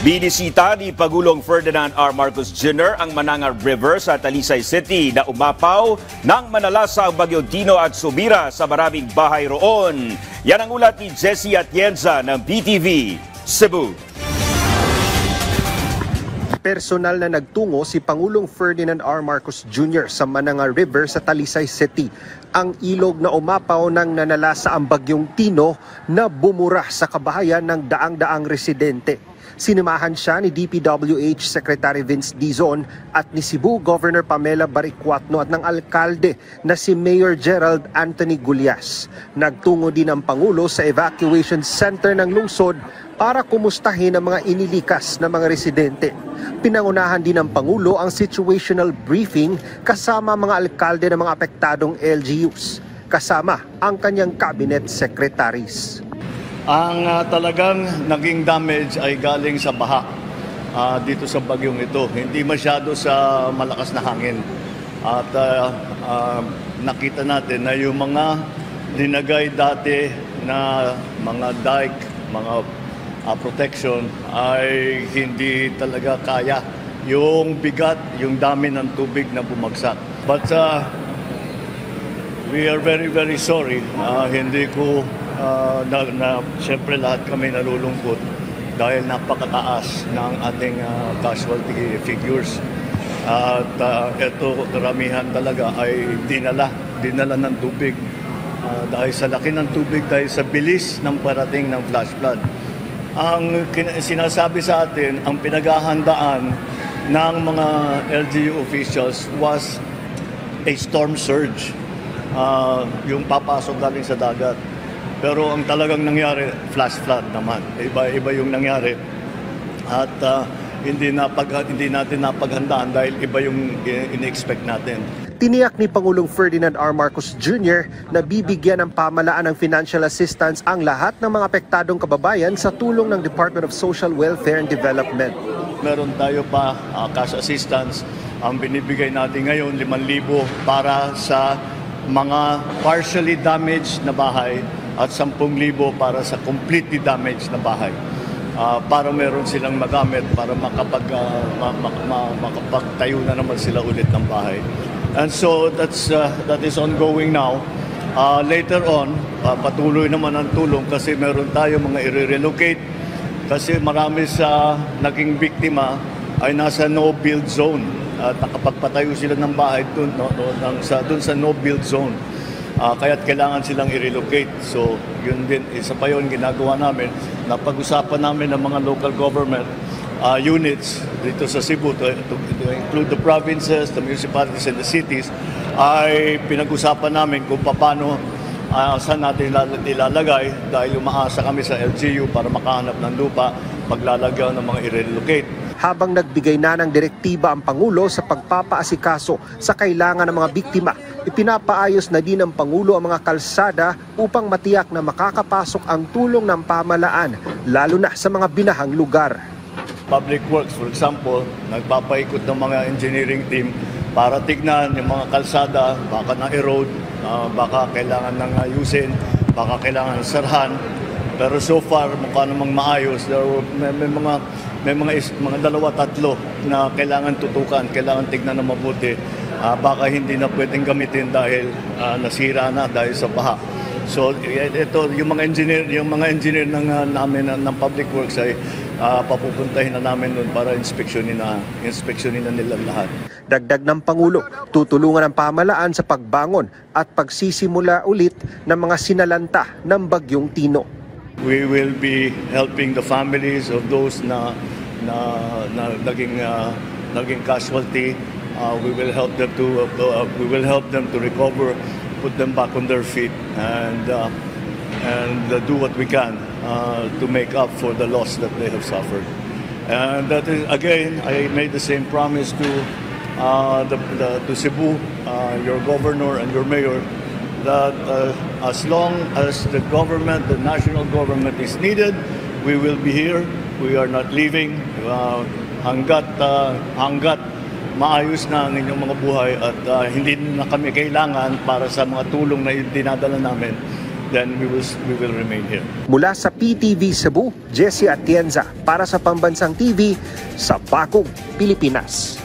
Binisita ni Pangulong Ferdinand R. Marcos Jr. ang Mananga River sa Talisay City na umapaw nang manalasa ang bagyong Tino at sumira sa maraming bahay roon. Yan ang ulat ni Jessie Atienza ng PTV Cebu. Personal na nagtungo si Pangulong Ferdinand R. Marcos Jr. sa Mananga River sa Talisay City. Ang ilog na umapaw nang nanalasa ang bagyong Tino na bumura sa kabahayan ng daang-daang residente. Sinamahan siya ni DPWH Secretary Vince Dizon at ni Cebu Governor Pamela Baricuatno at ng alkalde na si Mayor Gerald Anthony Gulyas. Nagtungo din ang Pangulo sa evacuation center ng lungsod para kumustahin ang mga inilikas na mga residente. Pinangunahan din ng Pangulo ang situational briefing kasama mga alkalde ng mga apektadong LGUs, kasama ang kanyang cabinet secretaries. Ang talagang naging damage ay galing sa baha dito sa bagyong ito. Hindi masyado sa malakas na hangin. At nakita natin na yung mga linagay dati na mga dike, mga protection ay hindi talaga kaya yung bigat, yung dami ng tubig na bumagsak. But we are very, very sorry. Hindi ko siyempre lahat kami nalulungkot dahil napakataas ng ating casualty figures. At ito, karamihan talaga ay dinala ng tubig. Dahil sa laki ng tubig, dahil sa bilis ng parating ng flash flood. Ang sinasabi sa atin, ang pinaghahandaan ng mga LGU officials was a storm surge. Yung papasok galing sa dagat. Pero ang talagang nangyari, flash flood naman. Iba yung nangyari. At hindi natin napaghandaan dahil iba yung in-expect natin. Tiniyak ni Pangulong Ferdinand R. Marcos Jr. na bibigyan ng pamalaan ng financial assistance ang lahat ng mga apektadong kababayan sa tulong ng Department of Social Welfare and Development. Meron tayo pa cash assistance. Ang binibigay natin ngayon, 5,000 para sa mga partially damaged na bahay at 10,000 para sa completely damaged na bahay. Para meron silang magamit para makapagtayo na naman sila ulit ng bahay. And so that is ongoing now. Later on, patuloy naman ang tulong kasi meron tayo mga i-relocate kasi marami sa naging biktima ay nasa no-build zone. At nakapagpatayo sila ng bahay dun sa no-build zone. Kaya't kailangan silang i-relocate. So, yun din, isa pa yun ginagawa namin. Napag-usapan namin ng mga local government units dito sa Cebu to include the provinces, the municipalities, and the cities, ay pinag-usapan namin kung paano saan natin ilalagay dahil umaasa kami sa LGU para makahanap ng lupa paglalagyan ng mga i-relocate. Habang nagbigay na ng direktiba ang Pangulo sa pagpapaasikaso sa kailangan ng mga biktima, ipinapaayos na din ng Pangulo ang mga kalsada upang matiyak na makakapasok ang tulong ng pamahalaan, lalo na sa mga binahang lugar. Public Works, for example, nagpapaikot ng mga engineering team para tignan yung mga kalsada, baka na-erode, baka kailangan ng ayusin, baka kailangan sarhan. Pero so far, mukha namang maayos. May mga 2-3 na kailangan tutukan, kailangan tignan na mabuti. Baka hindi na pwedeng gamitin dahil nasira na dahil sa baha. So ito yung mga engineer namin ng Public Works ay papupuntahin na namin doon para inspeksyonin na nila lahat. Dagdag ng Pangulo, tutulungan ang pamahalaan sa pagbangon at pagsisimula ulit ng mga sinalanta ng bagyong Tino. We will be helping the families of those na naging casualty. We will help them to recover, put them back on their feet, and do what we can to make up for the loss that they have suffered. And that is, again, I made the same promise to Cebu, your governor and your mayor, that as long as the national government is needed, we will be here. We are not leaving hanggat maayos na ang inyong mga buhay at hindi na kami kailangan para sa mga tulong na dinadala namin. then we will remain here. Mula sa PTV Cebu, Jesse Atienza para sa Pambansang TV sa Bakog, Pilipinas.